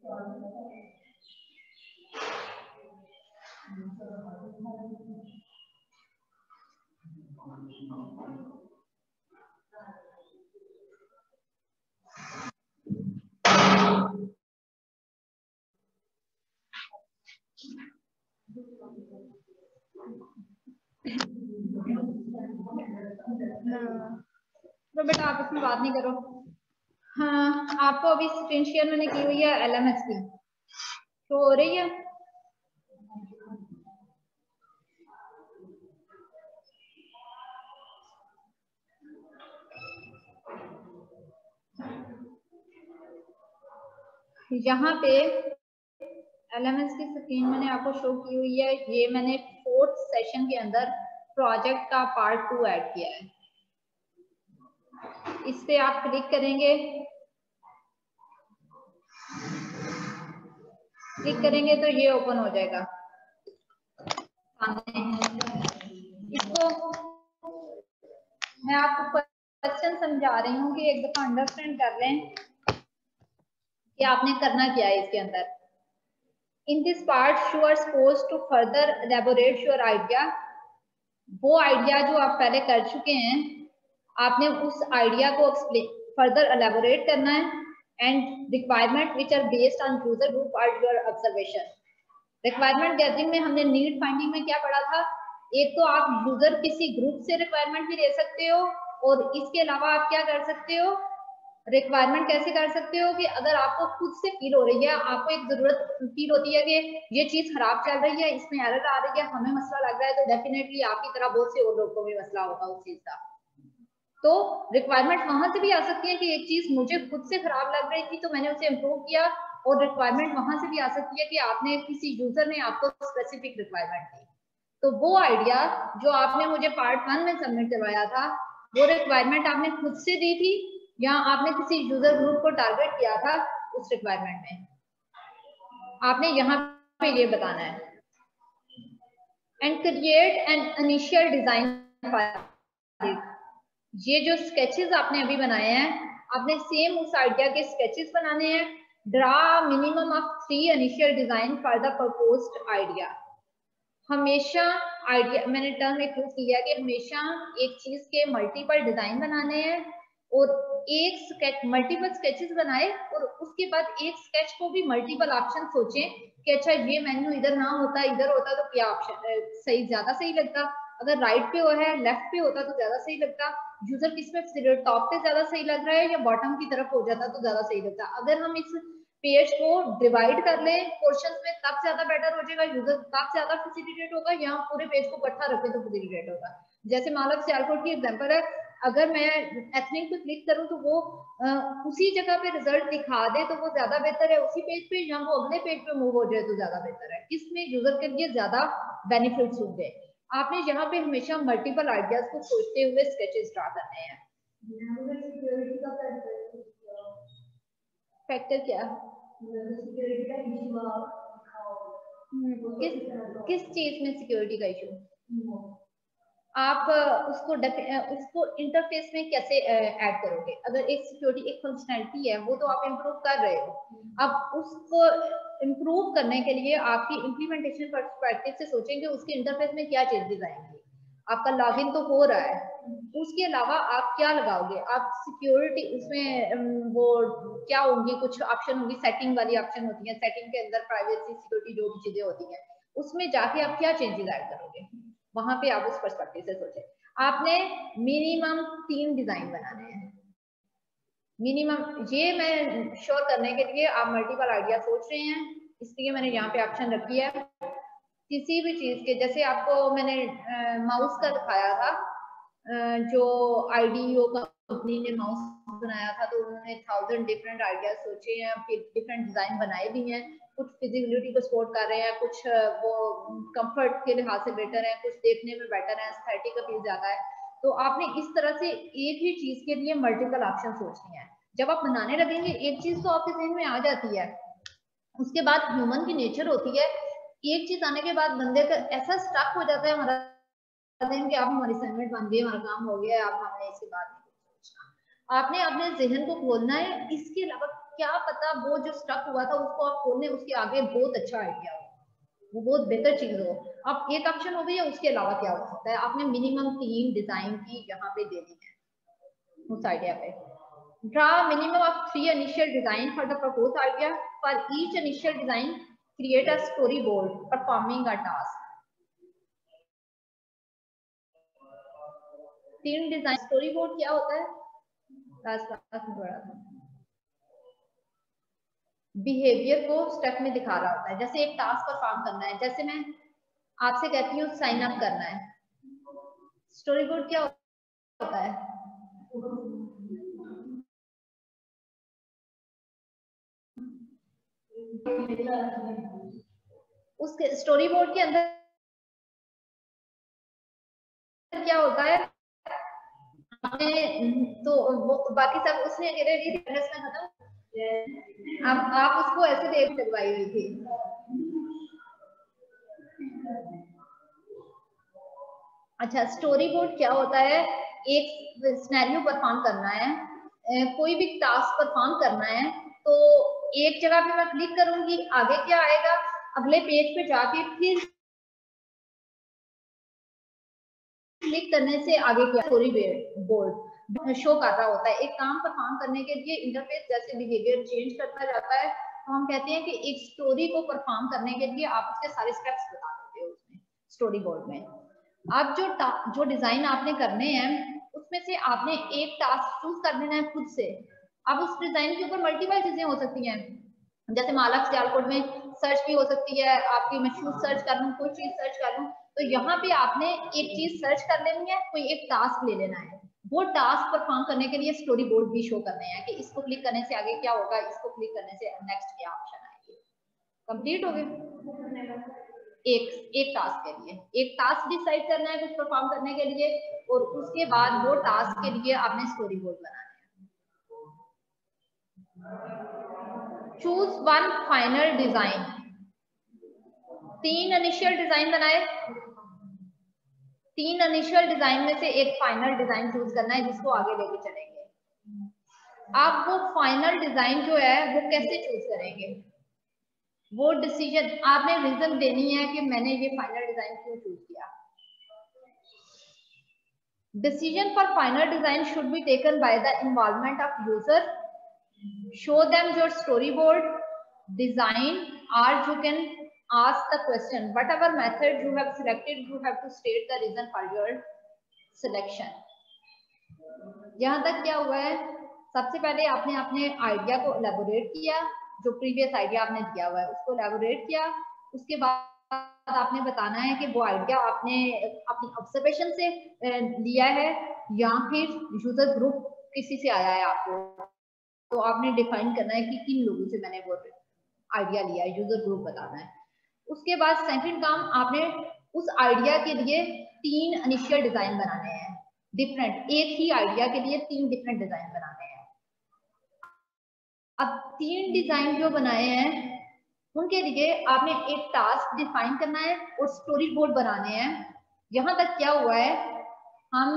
तो बेटा आप इसमें बात नहीं करो। हाँ, आपको अभी स्क्रीन शेयर मैंने की हुई है LMS की, तो हो रही है? यहाँ पे LMS की स्क्रीन मैंने आपको शो की हुई है। ये मैंने 4th सेशन के अंदर प्रोजेक्ट का पार्ट 2 ऐड किया है। इस पे आप क्लिक करेंगे, तो ये ओपन हो जाएगा सामने। इसको मैं आपको क्वेश्चन समझा रही हूँ कि एक दफा अंडरस्टैंड कर लें कि आपने करना क्या है इसके अंदर। In this part you are supposed to further elaborate your idea. वो आइडिया जो आप पहले कर चुके हैं, आपने उस आइडिया को फर्दर एलैबोरेट करना है। And requirement which are based on user group or your observation. Requirement gathering में हमने नीड फाइंडिंग में क्या पढ़ा था? एक तो आप यूजर किसी ग्रुप से रिक्वायरमेंट भी ले सकते हो, और इसके अलावा आप क्या कर सकते हो, रिक्वायरमेंट कैसे कर सकते हो कि अगर आपको खुद से फील हो रही है, आपको एक जरूरत फील होती है कि ये चीज खराब चल रही है, इसमें एरर आ रही है, हमें मसला लग रहा है, तो डेफिनेटली आपकी तरह बहुत से और लोगों को भी मसला होगा उस चीज का। तो रिक्वायरमेंट वहां से भी आ सकती है कि एक चीज मुझे खुद से खराब लग रही थी तो मैंने उसे इम्प्रूव किया, और रिक्वायरमेंट वहां से भी आ सकती है कि आपने किसी यूजर ने आपको स्पेसिफिक रिक्वायरमेंट दी। तो वो आइडिया जो आपने मुझे पार्ट 1 में सबमिट करवाया था, वो रिक्वायरमेंट आपने खुद से दी थी या आपने किसी यूजर ग्रुप को टारगेट किया था उस रिक्वायरमेंट में? आपने यहाँ पे ये बताना है। And create an initial design file. ये जो स्केचेस आपने अभी बनाए हैं, आपने सेम उस आइडिया के स्केचेस बनाने हैं। Draw minimum of 3 initial design for the proposed idea. हमेशा आइडिया, मैंने टर्म एक यूज किया कि हमेशा एक चीज के मल्टीपल डिजाइन बनाने हैं, और एक स्केच, मल्टीपल स्केचेस बनाए, और उसके बाद एक स्केच को भी मल्टीपल ऑप्शन सोचें कि अच्छा ये मेन्यू इधर ना होता, इधर होता तो क्या ऑप्शन सही, ज्यादा सही लगता। अगर राइट पे है, लेफ्ट पे होता तो ज्यादा सही लगता। यूजर किस पे, टॉप पे ज्यादा सही लग रहा है या बॉटम की तरफ हो जाता तो ज्यादा सही लगता। अगर हम इस पेज को डिवाइड कर लें पोर्शंस में, तब ज्यादा बेटर हो जाएगा, यूजर तब ज्यादा फैसिलिटेट होगा, या पूरे पेज को इकट्ठा रखें तो फैसिलिटेट होगा। जैसे मान लो सियालकोट की एग्जांपल है, अगर मैं एथनिक पे क्लिक करूं तो वो उसी जगह पे रिजल्ट दिखा दे तो वो ज्यादा बेहतर है उसी पेज पे, या वो अगले पेज पे मूव हो जाए तो ज्यादा बेहतर है। इसमें यूजर के लिए ज्यादा बेनिफिट्स होंगे। आपने यहाँ पे हमेशा मल्टीपल आइडियाज को सोचते हुए स्केचेस ड्रा करने हैं। फैक्टर क्या, किस चीज में सिक्योरिटी का इशू? आप उसको इंटरफेस में कैसे ऐड करोगे? अगर एक सिक्योरिटी, एक फंक्शनैलिटी है, वो तो आप इम्प्रूव कर रहे हो, अब उसको इम्प्रूव करने के लिए आपकी इम्प्लीमेंटेशन पर्सपेक्टिव से सोचेंगे उसके इंटरफेस में क्या चेंजेस आएंगे। आपका लॉगिन तो हो रहा है, उसके अलावा आप क्या लगाओगे? आप सिक्योरिटी उसमें वो क्या होंगी, कुछ ऑप्शन होंगी, सेटिंग वाली ऑप्शन होती है, सेटिंग के अंदर प्राइवेसी सिक्योरिटी जो भी चीजें होती हैं, उसमें जाके आप क्या चेंजेस ऐड करोगे? वहां पे आप उस पर्सपेक्टिव से सोचे। आपने मिनिमम 3 डिजाइन बनाने हैं मिनिमम। ये मैं श्योर करने के लिए आप मल्टीपल आइडिया सोच रहे हैं, इसलिए मैंने यहाँ पे ऑप्शन रखी है। किसी भी चीज के, जैसे आपको मैंने माउस का दिखाया था, जो IDEO कंपनी ने माउस बनाया था, तो उन्होंने 1000 डिफरेंट आइडियाज सोचे हैं, फिर डिफरेंट डिजाइन बनाए भी हैं। कुछ फिजिबिलिटी को सपोर्ट कर रहे हैं, कुछ वो कंफर्ट के लिहाज से बेटर है, कुछ देखने में बेटर है, एस्थेटिक अपील ज्यादा है। तो आपने इस तरह से एक ही चीज के लिए मल्टीपल ऑप्शन सोचनी है। जब आप बनाने लगेंगे एक चीज तो आपके जहन में आ जाती है, उसके बाद ह्यूमन की नेचर होती है, एक चीज आने के बाद बंदे का ऐसा स्टक हो जाता है हमारा दिन कि आप हमारी असाइनमेंट बन गई, हमारा काम हो गया, आप हमने इसके बाद नहीं सोचना। आपने अपने जहन को खोलना है। इसके अलावा क्या पता वो जो स्टक हुआ था उसको आप खोलने उसके आगे बहुत अच्छा आइडिया हो, वो बहुत बेहतर चीज हो। अब एक ऑप्शन हो गई है, उसके अलावा क्या हो सकता है? आपने मिनिमम 3 डिजाइन की यहाँ पे देनी है उस आइडिया पे। Draw minimum of 3 initial design for the proposed idea. For each initial design create a story board performing a task. 3 design. Story board क्या होता है? लास्ट क्लास में पढ़ा था। बिहेवियर को स्टेप में दिखा रहा होता है, जैसे एक टास्क परफॉर्म करना है, जैसे मैं आपसे कहती हूँ साइन अप करना है। स्टोरी बोर्ड क्या होता है? उसके स्टोरी बोर्ड के अंदर क्या होता है? तो वो बाकी सब उसने खत्म। अब आप उसको ऐसे देख लगवाई हुई थी। अच्छा, स्टोरी बोर्ड क्या होता है? एक सिनेरियो परफॉर्म करना है, कोई भी टास्क परफॉर्म करना है, तो एक जगह पे मैं क्लिक करूंगी, आगे क्या आएगा, अगले पेज पे जाके फिर क्लिक करने से आगे क्या स्टोरी बोर्ड शो कर रहा होता है। एक काम परफॉर्म करने के लिए इंटरफेस जैसे बिहेवियर चेंज करता जाता है, तो हम कहते हैं कि एक स्टोरी को परफॉर्म करने के लिए आप उसके सारे स्टेप्स बता देते हो उसमें स्टोरी बोर्ड में। अब जो डिजाइन आपने करने हैं उसमें से आपने एक टास्क चूज कर लेना है खुद से। अब उस डिजाइन के ऊपर मल्टीपल चीजें हो सकती हैं, जैसे मालक सियालकोट में सर्च भी हो सकती है, आपकी मैं शूज सर्च कर लूँ, कोई चीज सर्च कर लूँ, तो यहाँ पे आपने एक चीज सर्च कर लेनी है, कोई एक टास्क ले लेना है। वो टास्क परफॉर्म करने के लिए स्टोरी बोर्ड भी शो करने हैं कि इसको क्लिक करने से आगे क्या होगा, इसको क्लिक करने से नेक्स्ट क्या ऑप्शन आएगी। कंप्लीट हो गए। एक टास्क के लिए एक टास्क डिसाइड करना है कुछ परफॉर्म करने के लिए, और उसके बाद वो टास्क के लिए आपने स्टोरी बोर्ड बनाना है। Choose one final design. 3 initial design बनाए, 3 इनिशियल डिजाइन में से एक फाइनल डिजाइन चूज करना है जिसको आगे लेके चलेंगे। आप वो फाइनल डिजाइन जो है वो कैसे चूज करेंगे? वो डिसीजन आपने रीजन देनी है कि मैंने ये फाइनल डिजाइन क्यों चूज किया। Decision for final design should be taken by the involvement of user. Show them your storyboard design, or you can ask the question. Whatever method you have selected, you have to state the reason for your selection. यहाँ तक क्या हुआ है? सबसे पहले आपने अपने idea को एलेबोरेट किया, जो प्रीवियस आइडिया आपने दिया हुआ है उसको एलेबोरेट किया। उसके बाद आपने बताना है कि वो आइडिया आपने अपनी ऑब्जर्वेशन से लिया है या फिर यूजर ग्रुप किसी से आया है आपको, तो आपने डिफाइन करना है कि किन लोगों से मैंने वो आइडिया लिया है, यूजर ग्रुप बताना है। उसके बाद सेकंड काम, आपने उस आइडिया के लिए 3 इनिशियल डिजाइन बनाने हैं डिफरेंट, एक ही आइडिया के लिए 3 डिफरेंट डिजाइन बनाने हैं। अब 3 डिजाइन जो बनाए हैं उनके लिए आपने एक टास्क डिफाइन करना है और स्टोरी बोर्ड बनाने हैं। यहाँ तक क्या हुआ है? हम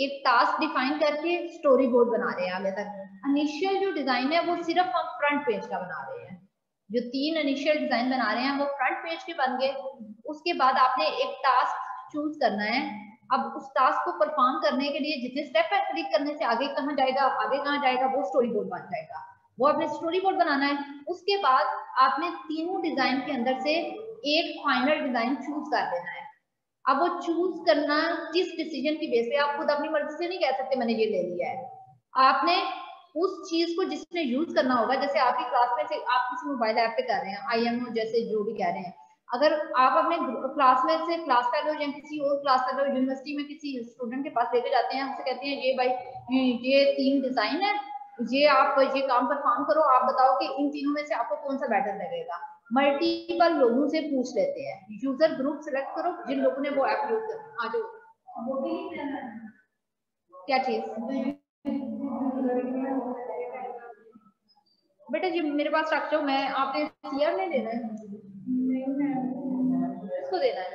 एक टास्क डिफाइन करके स्टोरी बोर्ड बना रहे हैं। आगे तक इनिशियल जो डिजाइन है वो सिर्फ हम फ्रंट पेज का बना रहे हैं, जो 3 इनिशियल डिजाइन बना रहे हैं वो फ्रंट पेज के बन गए। उसके बाद आपने एक टास्क चूज करना है। अब उस टास्क को परफॉर्म करने के लिए जितने स्टेप है क्लिक करने से आगे कहाँ जाएगा, आगे कहाँ जाएगा, वो स्टोरी बोर्ड बन जाएगा, वो आपने स्टोरी बोर्ड बनाना है। उसके बाद आपने तीनों डिजाइन के अंदर से एक फाइनल डिजाइन चूज कर देना है। अब वो चूज करना किस डिसीजन की बेस पे, आप खुद अपनी मर्जी से नहीं कह सकते मैंने ये ले लिया है। आपने उस चीज को जिसने यूज करना होगा, जैसे आपकी क्लास में से आप किसी मोबाइल ऐप पे कर रहे हैं, IMO जैसे जो भी कह रहे हैं, अगर आप अपने क्लास में से क्लास फेलो या किसी और क्लास फेलो यूनिवर्सिटी में किसी स्टूडेंट के पास लेके जाते हैं, उनसे कहते हैं ये भाई ये 3 डिजाइन है, ये आप ये काम परफॉर्म करो, आप बताओ कि इन तीनों में से आपको कौन सा बेटर लगेगा। मल्टीपल लोगों से पूछ लेते हैं, यूजर ग्रुप सिलेक्ट करो जिन लोगों ने वो ऐप यूज करना। आ जाओ, क्या चीज बेटा जी मेरे पास रख जाओ, मैं आपने सीआर नहीं देना है, इसको देना है।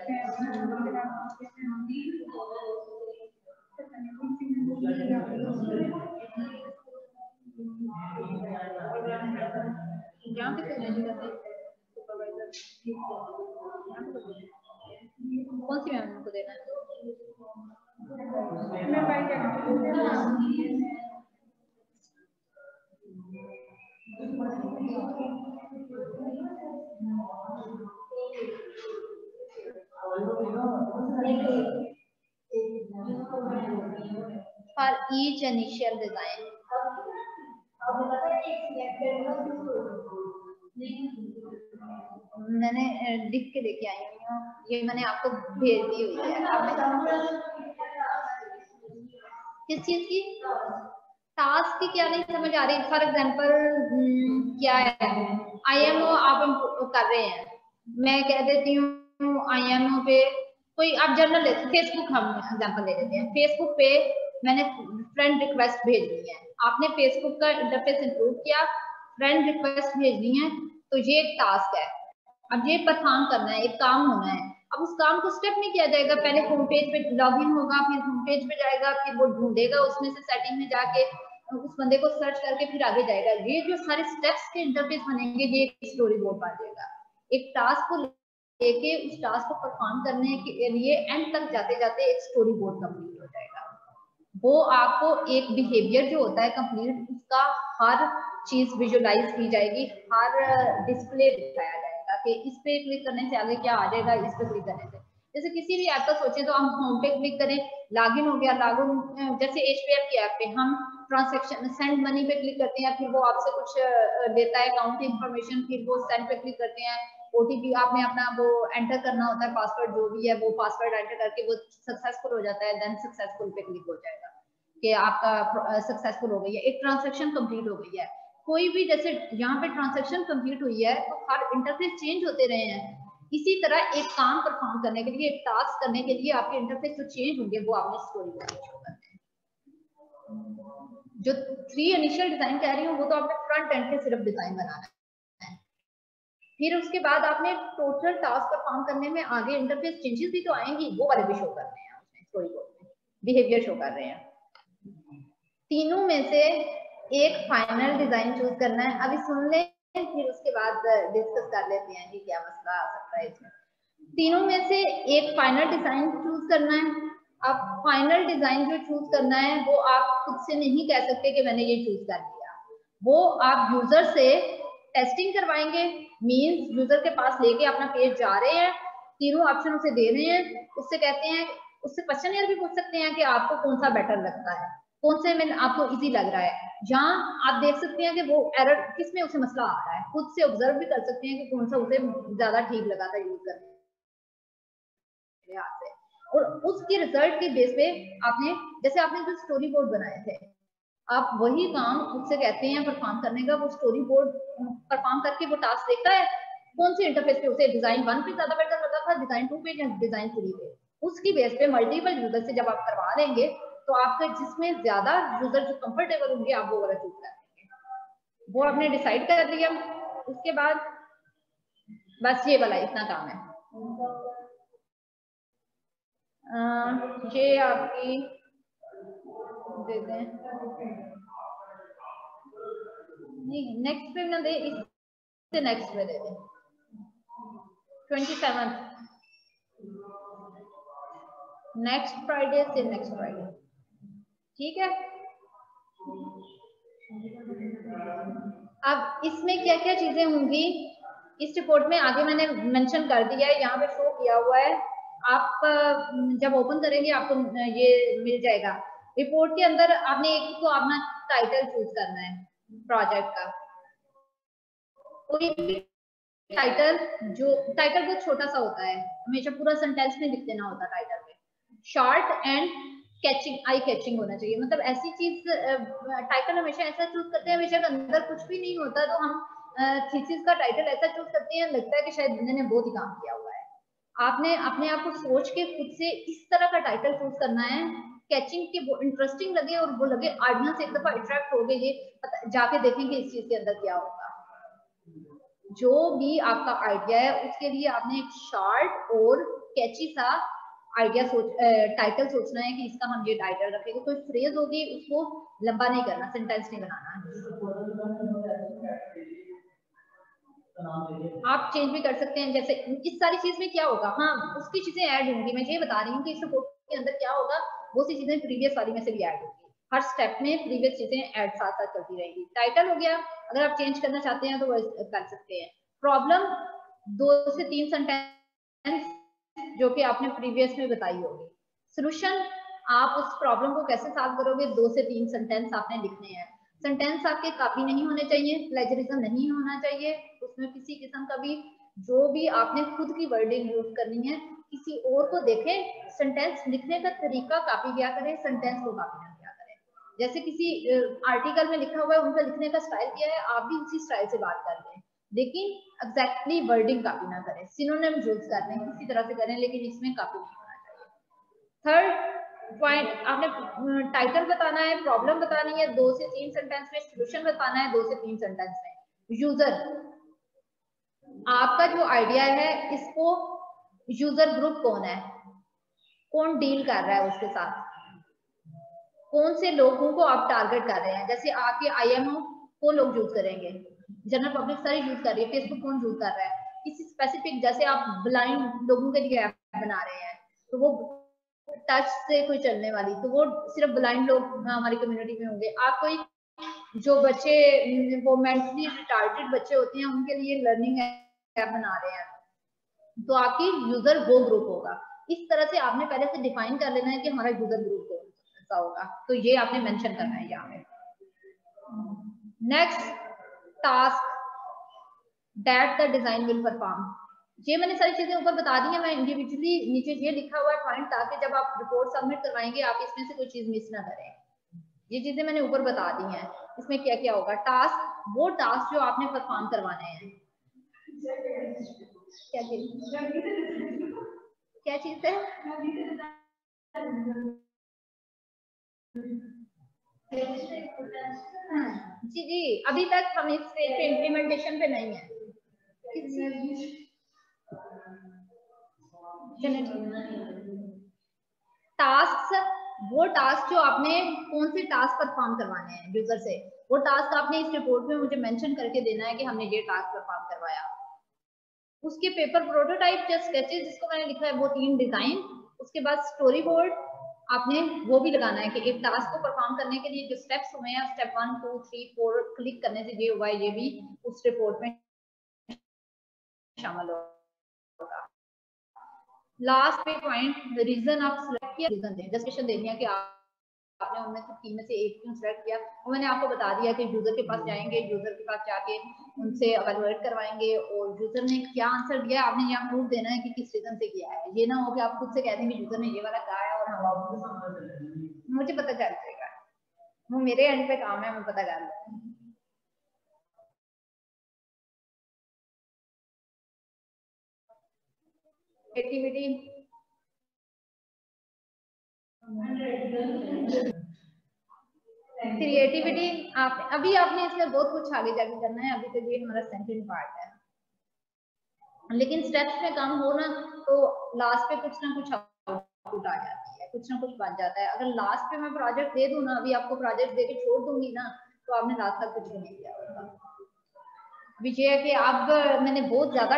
कौन सी मैम को देना है? For each initial design. मैंने लिख के लेके आई हूँ, ये मैंने आपको भेज दी हुई है। किस चीज की? टास्क की क्या नहीं समझ आ रही? फॉर एग्जांपल क्या है, IMO आप कर रहे हैं, मैं कह देती हूँ IMO पे कोई आप जर्नल ले, फेसबुक हम एग्जांपल ले लेते हैं, फेसबुक पे मैंने फ्रेंड रिक्वेस्ट भेजनी है, आपने फेसबुक का इंटरफेस इंप्रूव किया, फ्रेंड रिक्वेस्ट भेजनी है, तो ये एक टास्क है। अब ये परफॉर्म करना है, एक काम होना है। अब उस काम को स्टेप में किया जाएगा, पहले होम पेज पे लॉगिन होगा, फिर होम पेज पे जाएगा, फिर वो ढूंढेगा उसमें से सेटिंग में जाके उस बंदे को सर्च करके फिर आगे जाएगा। ये जो सारे स्टेप्स के इंटरफेस बनेंगे, ये एक स्टोरी बोर्ड बन जाएगा। एक टास्क को लेके उस टास्क को परफॉर्म करने के लिए एंड तक जाते जाते एक स्टोरी बोर्ड कंप्लीट हो जाएगा। वो आपको एक बिहेवियर जो होता है कंप्लीट, उसका हर चीज विजुअलाइज की जाएगी, हर डिस्प्ले दिखाया जाएगा कि इस पे क्लिक करने से आगे क्या आ जाएगा, इस पे क्लिक करने से। जैसे किसी भी ऐप का सोचे तो हम होम पे क्लिक करें, लॉगिन हो गया, लॉगिन जैसे HPF की ऐप पे हम ट्रांजैक्शन सेंड मनी पे क्लिक करते हैं, फिर वो आपसे कुछ लेता है अकाउंट की इंफॉर्मेशन, फिर वो सेंड पे क्लिक करते हैं, OTP आपने अपना वो एंटर करना होता है, पासवर्ड जो भी है वो पासवर्ड एंटर करके वो सक्सेसफुल हो जाता है, देन सक्सेसफुल पे क्लिक हो जाएगा कि आपका सक्सेसफुल हो गई है, एक ट्रांजैक्शन कंप्लीट हो गई है। कोई भी जैसे यहाँ पे ट्रांजैक्शन कंप्लीट हुई है तो हर इंटरफेस चेंज होते रहे हैं, इसी तरह एक काम परफॉर्म करने के लिए, एक टास्क करने के लिए आपके इंटरफेस जो चेंज होंगे वो आपने स्टोरी बोर्ड में शो करते हैं। जो 3 इनिशियल डिजाइन कह रही हूँ वो तो आपने फ्रंट एंड पे सिर्फ डिजाइन बनाना है, फिर उसके बाद आपने टोटल टास्क परफॉर्म करने में आगे इंटरफेस चेंजेस भी तो आएंगी, वो वाले भी शो करने हैं उसमें स्टोरी बोर्ड में, बिहेवियर शो कर रहे हैं। तीनों में से एक फाइनल डिजाइन चूज करना है। अभी सुन लें, फिर उसके बाद डिस्कस कर लेते हैं कि क्या मसला आ सकता है इसमें। तीनों में से एक फाइनल डिजाइन चूज करना है। अब फाइनल डिजाइन जो चूज करना है वो आप खुद से नहीं कह सकते कि मैंने ये चूज कर लिया, वो आप यूजर से टेस्टिंग करवाएंगे, मींस यूजर के पास लेके अपना पेज जा रहे हैं, तीनों ऑप्शन उसे दे रहे हैं, उससे कहते हैं, उससे क्वेश्चन भी पूछ सकते हैं कि आपको कौन सा बेटर लगता है, कौन से में आपको इजी लग रहा है। जहाँ आप देख सकते हैं कि वो एरर किस में उसे मसला आ रहा है, खुद से ऑब्जर्व भी कर सकते हैं कि कौन सा उसे ज्यादा ठीक लगा था यूज करने से, और उसके रिजल्ट के बेस पे आपने, जैसे आपने जो स्टोरी बोर्ड बनाए थे, आप वही काम उससे कहते हैं परफॉर्म करने का, वो स्टोरी बोर्ड परफॉर्म करके वो टास्क देखता है कौन से इंटरफेस पे उसे डिजाइन 1 पे ज्यादा बेटर लगा था, डिजाइन 2 पे या डिजाइन 3 पे, उसकी बेस पे मल्टीपल यूजर से जब आप करवा लेंगे तो आपके जिसमें ज्यादा यूजर जो कंफर्टेबल होंगे आप वो वाला चूज कर लेंगे। वो आपने डिसाइड कर लिया, उसके बाद बस ये वाला इतना काम है। ये आपकी दे दें, नहीं नेक्स्ट पे ना दे, इससे नेक्स्ट पे दे दें, 27 नेक्स्ट फ्राइडे से नेक्स्ट फ्राइडे, ठीक है। अब इसमें क्या क्या चीजें होंगी इस रिपोर्ट में आगे मैंने मेंशन कर दिया है, यहाँ पे शो किया हुआ है, आप जब ओपन करेंगे आपको ये मिल जाएगा। रिपोर्ट के अंदर आपने एक तो अपना टाइटल चूज करना है प्रोजेक्ट का, कोई भी टाइटल, जो टाइटल बहुत छोटा सा होता है, हमेशा पूरा सेंटेंस में लिख देना होता है टाइटल में, short and catching, eye catching होना चाहिए, मतलब ऐसी चीज, टाइटल हमेशा ऐसा चूज करते हैं, हमेशा अंदर कुछ भी नहीं होता तो हम थीसिस का टाइटल ऐसा चूज करते हैं, लगता है कि शायद बंदे ने बहुत ही काम किया हुआ है। आपने अपने आप को सोच के खुद से इस तरह का टाइटल चूज करना है, कैचिंग के, वो इंटरेस्टिंग लगे और वो लगे ऑडियंस एक दफा अट्रैक्ट हो गए, ये जाके देखेंगे इस चीज के अंदर क्या होगा। जो भी आपका आइडिया है उसके लिए आपने एक शॉर्ट और कैची सा आइडिया टाइटल सोचना है कि इसका हम ये टाइटल रखेंगे, कोई फ्रेज होगी उसको लंबा नहीं करना, सेंटेंस नहीं बनाना। आप चेंज भी कर सकते हैं। जैसे इस सारी चीज में क्या होगा, हाँ उसकी चीजें ऐड होंगी, मैं ये बता रही हूँ कि इस रिपोर्ट के अंदर क्या होगा, वो सी चीजें प्रीवियस वाली में से भी ऐड होंगी। हर स्टेप में प्रीवियस चीजें ऐड साथ साथ चलती रहेगी। टाइटल हो गया, अगर आप चेंज करना चाहते हैं तो वो कर सकते हैं। प्रॉब्लम 2 से 3 सेंटेंस जो कि आपने प्रीवियस में बताई होगी। सोल्यूशन, आप उस प्रॉब्लम को कैसे सॉल्व करोगे, 2 से 3 सेंटेंस आपने लिखने हैं। सेंटेंस आपके कॉपी नहीं होने चाहिए, प्लेजरिज्म नहीं होना चाहिए उसमें किसी किस्म का भी। जो भी आपने खुद की वर्डिंग यूज करनी है, किसी और को देखें, सेंटेंस लिखने का तरीका कॉपी किया करें, सेंटेंस को कॉपी ना किया करें। जैसे किसी आर्टिकल में लिखा हुआ है, उनका लिखने का स्टाइल क्या है, आप भी उसी स्टाइल से बात कर लें, लेकिन एग्जैक्टली वर्डिंग कॉपी ना करें। सिनोनिम यूज कर लें, किसी तरह से करें, लेकिन इसमें कॉपी नहीं होना चाहिए। थर्ड पॉइंट, आपने टाइटल बताना है, प्रॉब्लम बतानी है 2 से 3 सेंटेंस में, सॉल्यूशन बताना है 2 से 3 सेंटेंस में। यूजर, आपका जो आइडिया है, इसको यूजर ग्रुप कौन है, कौन डील कर रहा है उसके साथ, कौन से लोगों को आप टारगेट कर रहे हैं। जैसे आपके IMO को लोग यूज करेंगे, जनरल पब्लिक सारी यूज कर रही है, फेसबुक कौन यूज कर रहा है, किसी स्पेसिफिक, जैसे आप ब्लाइंड लोगों के लिए ऐप बना रहे हैं, तो वो टच से कोई चलने वाली, तो वो सिर्फ ब्लाइंड लोग हमारी कम्युनिटी में होंगे। आप कोई जो बच्चे वो मेंटली रिटार्डेड बच्चे होते हैं, उनके लिए लर्निंग ऐप बना रहे हैं, तो आपकी यूजर वो ग्रुप होगा। इस तरह से आपने पहले से डिफाइन कर लेना है कि हमारा यूजर ग्रुप कौन सा होगा, तो ये आपने मेंशन करना है यहाँ पे। Next, task that the design will perform. ये मैंने सारी चीजें ऊपर बता दी है, मैं इंडिविजुअली नीचे ये लिखा हुआ है पॉइंट, ताकि जब आप रिपोर्ट सबमिट करवाएंगे आप इसमें से कोई चीज मिस ना करें। ये चीजें मैंने ऊपर बता दी हैं, इसमें क्या क्या होगा। टास्क, वो टास्क जो आपने परफॉर्म करवाने हैं। क्या चीज, क्या चीज है, जी जी, अभी तक हम इस स्टेज पे इम्प्लीमेंटेशन पे नहीं है। टास्क, वो टास्क जो आपने कौन से टास्क परफॉर्म करवाने हैं यूजर से, वो टास्क आपने इस रिपोर्ट में मुझे मेंशन करके देना है कि हमने ये टास्क परफॉर्म करवाया। उसके पेपर प्रोटोटाइप या स्केचेस जिसको मैंने लिखा है, वो 3 डिजाइन, उसके बाद स्टोरी बोर्ड आपने वो भी लगाना है कि एक टास्क को परफॉर्म करने के लिए जो स्टेप्स हुए हैं, स्टेप 1 2 3 4 क्लिक करने से ये हुआ है, ये भी उस रिपोर्ट में शामिल होगा। लास्ट पे पॉइंट, रीजन आप सिलेक्ट किया, रीजन दें, जस्टिफिकेशन देनी है कि आपने उनमें से 3 में से एक क्यों सिलेक्ट किया। और मैंने आपको बता दिया कि यूजर के पास जाएंगे, यूजर के पास जाके उनसे एवेलुएट करवाएंगे, और यूजर ने क्या आंसर दिया आपने यहाँ प्रूफ देना है कि किस रीजन से किया है। ये ना हो कि आप खुद से कह देंगे यूजर ने ये वाला कहा है और हम, मुझे पता चल जाएगा, वो मेरे एंड पे काम है, मैं पता कर लूँ। क्रिएटिविटी, क्रिएटिविटी आप अभी आपने इसमें बहुत कुछ आगे जाके करना है, अभी तो ये हमारा सेंट्रल पार्ट है, लेकिन स्टेप्स में काम हो ना, तो लास्ट पे कुछ ना कुछ आउटपुट आ जाती है, कुछ ना कुछ बन जाता है। अगर लास्ट पे मैं प्रोजेक्ट दे दूं ना, अभी आपको प्रोजेक्ट दे के छोड़ दूंगी ना, तो आपने लास्ट तक कुछ भी नहीं किया होगा। अभी ये है कि अब मैंने बहुत ज्यादा